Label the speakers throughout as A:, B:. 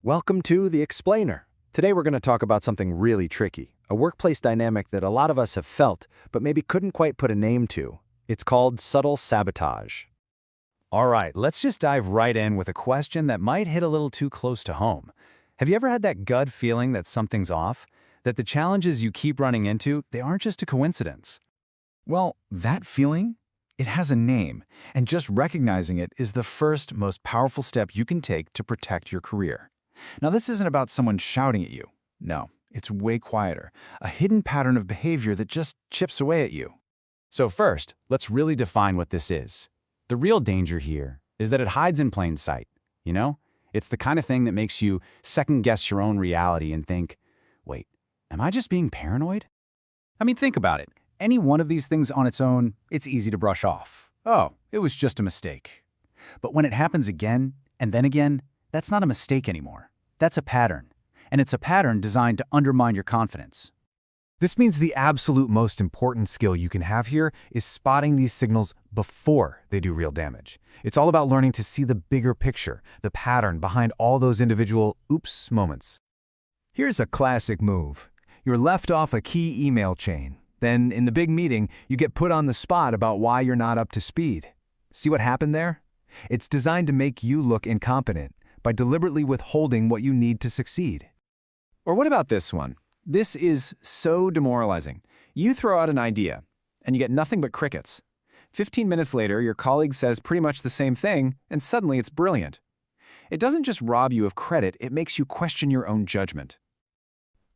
A: Welcome to The Explainer. Today we're going to talk about something really tricky, a workplace dynamic that a lot of us have felt, but maybe couldn't quite put a name to. It's called subtle sabotage.
B: All right, let's just dive right in with a question that might hit a little too close to home. Have you ever had that gut feeling that something's off? That the challenges you keep running into, they aren't just a coincidence? Well, that feeling, it has a name, and just recognizing it is the first, most powerful step you can take to protect your career. Now, this isn't about someone shouting at you. No, it's way quieter, a hidden pattern of behavior that just chips away at you. So first, let's really define what this is. The real danger here is that it hides in plain sight, you know? It's the kind of thing that makes you second-guess your own reality and think, wait, am I just being paranoid? I mean, think about it. Any one of these things on its own, it's easy to brush off. Oh, it was just a mistake. But when it happens again, and then again, that's not a mistake anymore. That's a pattern. And it's a pattern designed to undermine your confidence.
C: This means the absolute most important skill you can have here is spotting these signals before they do real damage. It's all about learning to see the bigger picture, the pattern behind all those individual oops moments. Here's a classic move. You're left off a key email chain. Then, in the big meeting, you get put on the spot about why you're not up to speed. See what happened there? It's designed to make you look incompetent by deliberately withholding what you need to succeed.
B: Or what about this one? This is so demoralizing. You throw out an idea, and you get nothing but crickets. 15 minutes later, your colleague says pretty much the same thing, and suddenly it's brilliant. It doesn't just rob you of credit, it makes you question your own judgment.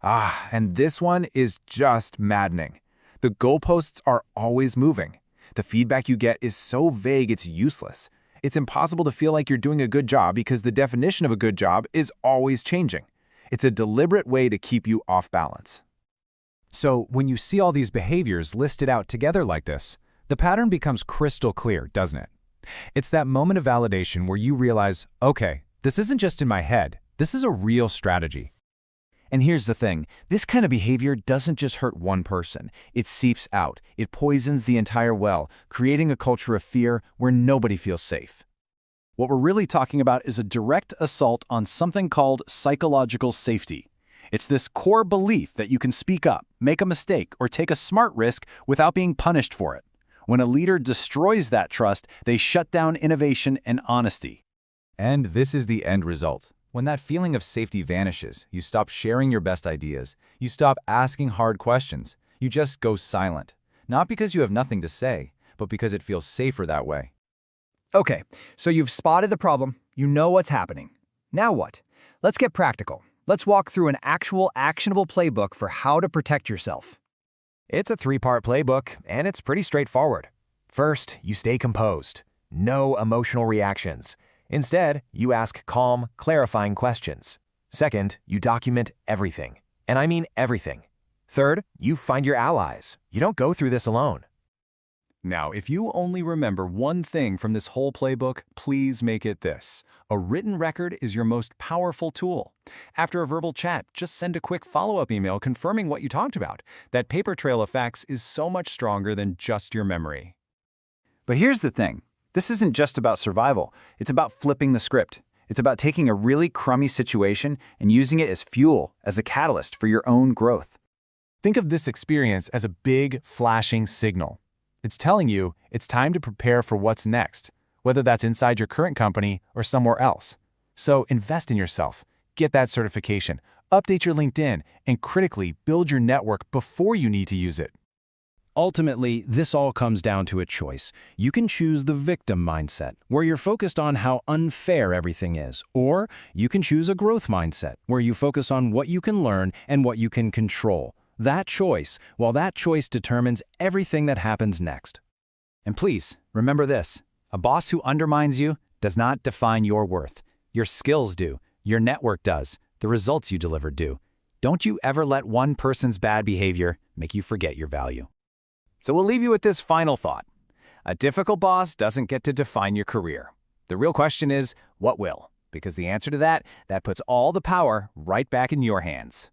B: And this one is just maddening. The goalposts are always moving. The feedback you get is so vague it's useless. It's impossible to feel like you're doing a good job because the definition of a good job is always changing. It's a deliberate way to keep you off balance.
C: So, when you see all these behaviors listed out together like this, the pattern becomes crystal clear, doesn't it? It's that moment of validation where you realize, okay, this isn't just in my head, this is a real strategy.
D: And here's the thing, this kind of behavior doesn't just hurt one person. It seeps out. It poisons the entire well, creating a culture of fear where nobody feels safe.
A: What we're really talking about is a direct assault on something called psychological safety. It's this core belief that you can speak up, make a mistake, or take a smart risk without being punished for it. When a leader destroys that trust, they shut down innovation and honesty.
B: And this is the end result. When that feeling of safety vanishes, you stop sharing your best ideas, you stop asking hard questions, you just go silent. Not because you have nothing to say, but because it feels safer that way.
E: Okay, so you've spotted the problem, you know what's happening. Now what? Let's get practical. Let's walk through an actual actionable playbook for how to protect yourself.
D: It's a three-part playbook, and it's pretty straightforward. First, you stay composed. No emotional reactions. Instead, you ask calm, clarifying questions. Second, you document everything. And I mean everything. Third, you find your allies. You don't go through this alone.
B: Now, if you only remember one thing from this whole playbook, please make it this. A written record is your most powerful tool. After a verbal chat, just send a quick follow-up email confirming what you talked about. That paper trail of facts is so much stronger than just your memory.
C: But here's the thing. This isn't just about survival. It's about flipping the script. It's about taking a really crummy situation and using it as fuel, as a catalyst for your own growth.
B: Think of this experience as a big, flashing signal. It's telling you it's time to prepare for what's next, whether that's inside your current company or somewhere else. So invest in yourself, get that certification, update your LinkedIn, and critically build your network before you need to use it.
A: Ultimately, this all comes down to a choice. You can choose the victim mindset, where you're focused on how unfair everything is, or you can choose a growth mindset, where you focus on what you can learn and what you can control. That choice determines everything that happens next.
B: And please, remember this. A boss who undermines you does not define your worth. Your skills do. Your network does. The results you deliver do. Don't you ever let one person's bad behavior make you forget your value. So we'll leave you with this final thought. A difficult boss doesn't get to define your career. The real question is, what will? Because the answer to that puts all the power right back in your hands.